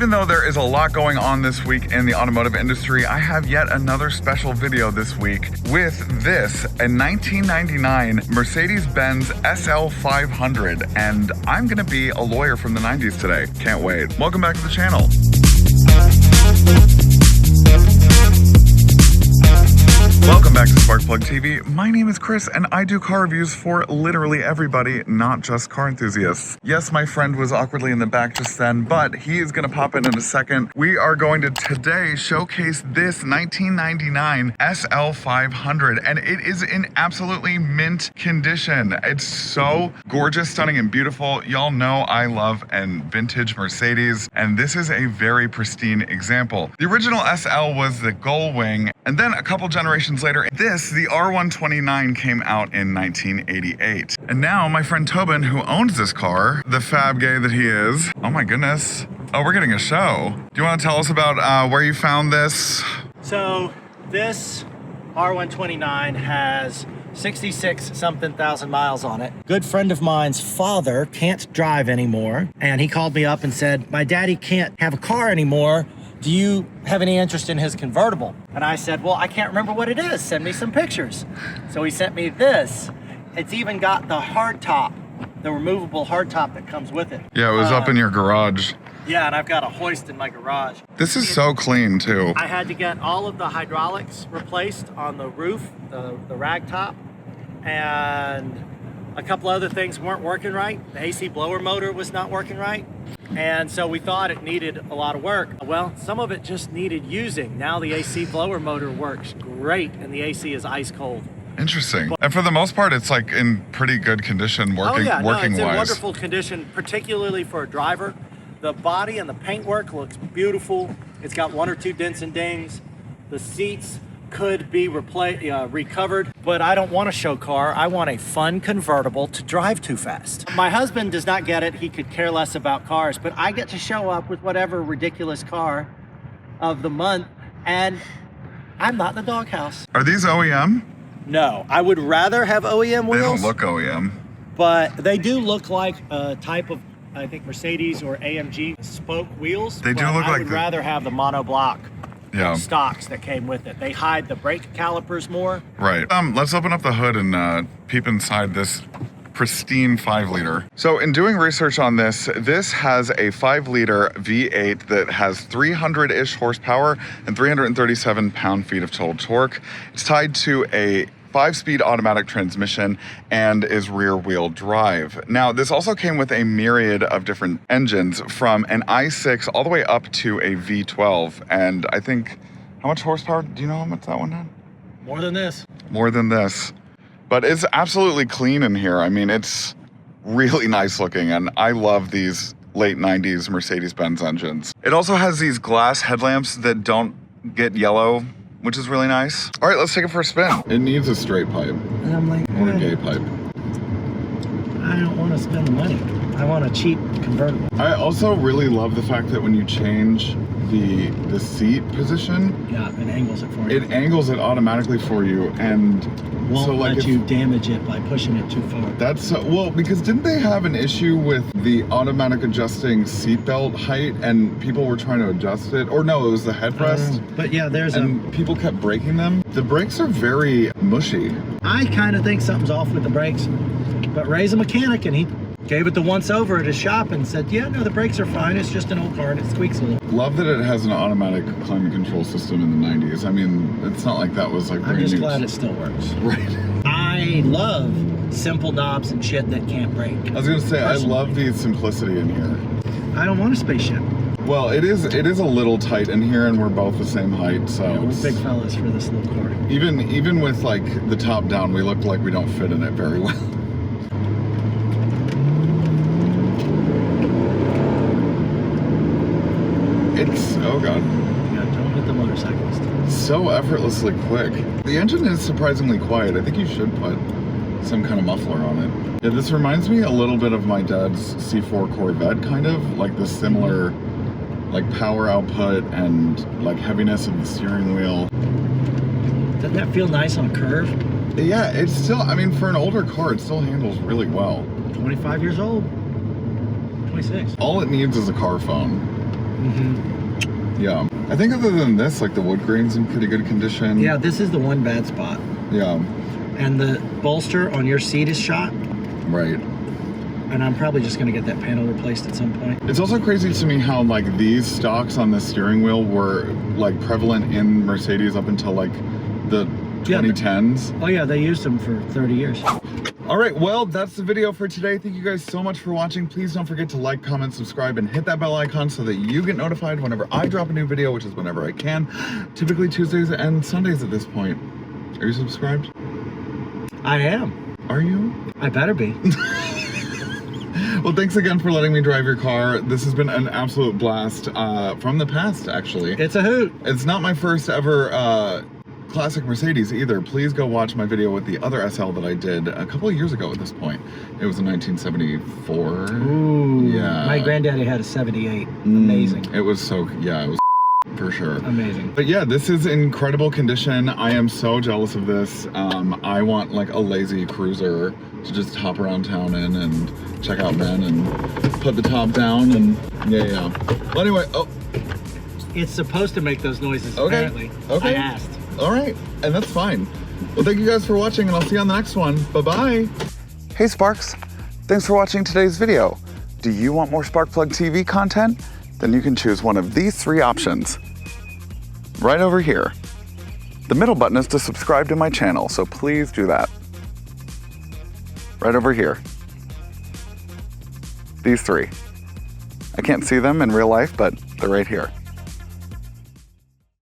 Even though there is a lot going on this week in the automotive industry, I have yet another special video this week with this, a 1999 Mercedes-Benz SL500, and I'm gonna be a lawyer from the 90s today. Can't wait. Welcome back to the channel. Welcome back to Sparkplug TV. My name is Chris and I do car reviews for literally everybody, not just car enthusiasts. Yes, my friend was awkwardly in the back just then, but he is gonna pop in a second. We are going to today showcase this 1999 SL500, and it is in absolutely mint condition. It's so gorgeous, stunning, and beautiful. Y'all know I love and vintage Mercedes, and this is a very pristine example. The original SL was the gull wing, and then a couple generations later, the R129 came out in 1988. And now my friend Tobin, who owns this car, the fab gay that he is, oh my goodness. Oh, we're getting a show. Do you want to tell us about where you found this? So this R129 has 66 something thousand miles on it. Good friend of mine's father can't drive anymore, and he called me up and said, my daddy can't have a car anymore. Do you have any interest in his convertible? And I said, well, I can't remember what it is. Send me some pictures. So he sent me this. It's even got the hardtop, the removable hardtop that comes with it. Yeah, it was up in your garage. Yeah, and I've got a hoist in my garage. This is so clean too. I had to get all of the hydraulics replaced on the roof, the rag top, and a couple other things weren't working right. The AC blower motor was not working right. And so we thought it needed a lot of work. Well, some of it just needed using. Now the AC blower motor works great and the AC is ice cold. Interesting. And for the most part, it's like in pretty good condition working wise. It's in wonderful condition, particularly for a driver. The body and the paintwork looks beautiful. It's got one or two dents and dings. The seats could be recovered, but I don't want a show car. I want a fun convertible to drive too fast. My husband does not get it. He could care less about cars, but I get to show up with whatever ridiculous car of the month, and I'm not in the doghouse. Are these OEM? No, I would rather have OEM wheels. They don't look OEM. But they do look like a type of, I think, Mercedes or AMG spoke wheels. They do look like I would rather have the monoblock stocks that came with it. They hide the brake calipers more. Right. Let's open up the hood and peep inside this pristine 5-liter. So in doing research on this has a 5-liter V8 that has 300-ish horsepower and 337 pound-feet of total torque. It's tied to a 5-speed automatic transmission and is rear-wheel drive. Now, this also came with a myriad of different engines, from an i6 all the way up to a V12. And I think, how much horsepower? Do you know how much that one had? More than this. More than this. But it's absolutely clean in here. I mean, it's really nice looking, and I love these late 90s Mercedes-Benz engines. It also has these glass headlamps that don't get yellow, which is really nice. All right, let's take it for a spin. It needs a straight pipe. And I'm like, or a gay pipe. I don't want to spend the money. I want a cheap convertible. I also really love the fact that when you change the seat position, yeah, it angles it for you. It angles it automatically for you, and won't so like let you damage it by pushing it too far. That's well, because didn't they have an issue with the automatic adjusting seatbelt height, and people were trying to adjust it? Or no, it was the headrest. But yeah, people kept breaking them. The brakes are very mushy. I kind of think something's off with the brakes, but Ray's a mechanic, and he gave it the once over at his shop and said, yeah, no, the brakes are fine. It's just an old car and it squeaks a little. Love that it has an automatic climate control system in the 90s. I mean, it's not like that was like I'm just glad it still works. Right. I love simple knobs and shit that can't break. I was gonna say, I love the simplicity in here. I don't want a spaceship. Well, it is a little tight in here, and we're both the same height, so yeah, we're big fellas for this little car. Even with like the top down, we look like we don't fit in it very well. It's, oh god. Yeah, don't hit the motorcyclist. So effortlessly quick. The engine is surprisingly quiet. I think you should put some kind of muffler on it. Yeah, this reminds me a little bit of my dad's C4 Corvette, kind of like the similar like power output and like heaviness of the steering wheel. Doesn't that feel nice on a curve? Yeah, it's still, I mean, for an older car, it still handles really well. 25 years old. 26. All it needs is a car phone. Yeah. I think other than this, like the wood grain's in pretty good condition. Yeah, this is the one bad spot. Yeah. And the bolster on your seat is shot. Right. And I'm probably just gonna get that panel replaced at some point. It's also crazy to me how like these stocks on the steering wheel were like prevalent in Mercedes up until like the 2010s. Oh yeah, they used them for 30 years. All right, well, that's the video for today. Thank you guys so much for watching. Please don't forget to like, comment, subscribe, and hit that bell icon so that you get notified whenever I drop a new video, which is whenever I can. Typically Tuesdays and Sundays at this point. Are you subscribed? I am. Are you? I better be. Well, thanks again for letting me drive your car. This has been an absolute blast from the past, actually. It's a hoot. It's not my first ever classic Mercedes either. Please go watch my video with the other SL that I did a couple of years ago at this point. It was a 1974. Ooh. Yeah. My granddaddy had a 78. Amazing. It was so, yeah, it was for sure. Amazing. But yeah, this is incredible condition. I am so jealous of this. I want like a lazy cruiser to just hop around town in and check out men and put the top down and yeah. Well, anyway, It's supposed to make those noises, okay. apparently. Okay. I asked. All right, and that's fine. Well, thank you guys for watching, and I'll see you on the next one. Bye-bye. Hey, Sparks. Thanks for watching today's video. Do you want more Sparkplug TV content? Then you can choose one of these 3 options. Right over here. The middle button is to subscribe to my channel, so please do that. Right over here. These 3. I can't see them in real life, but they're right here.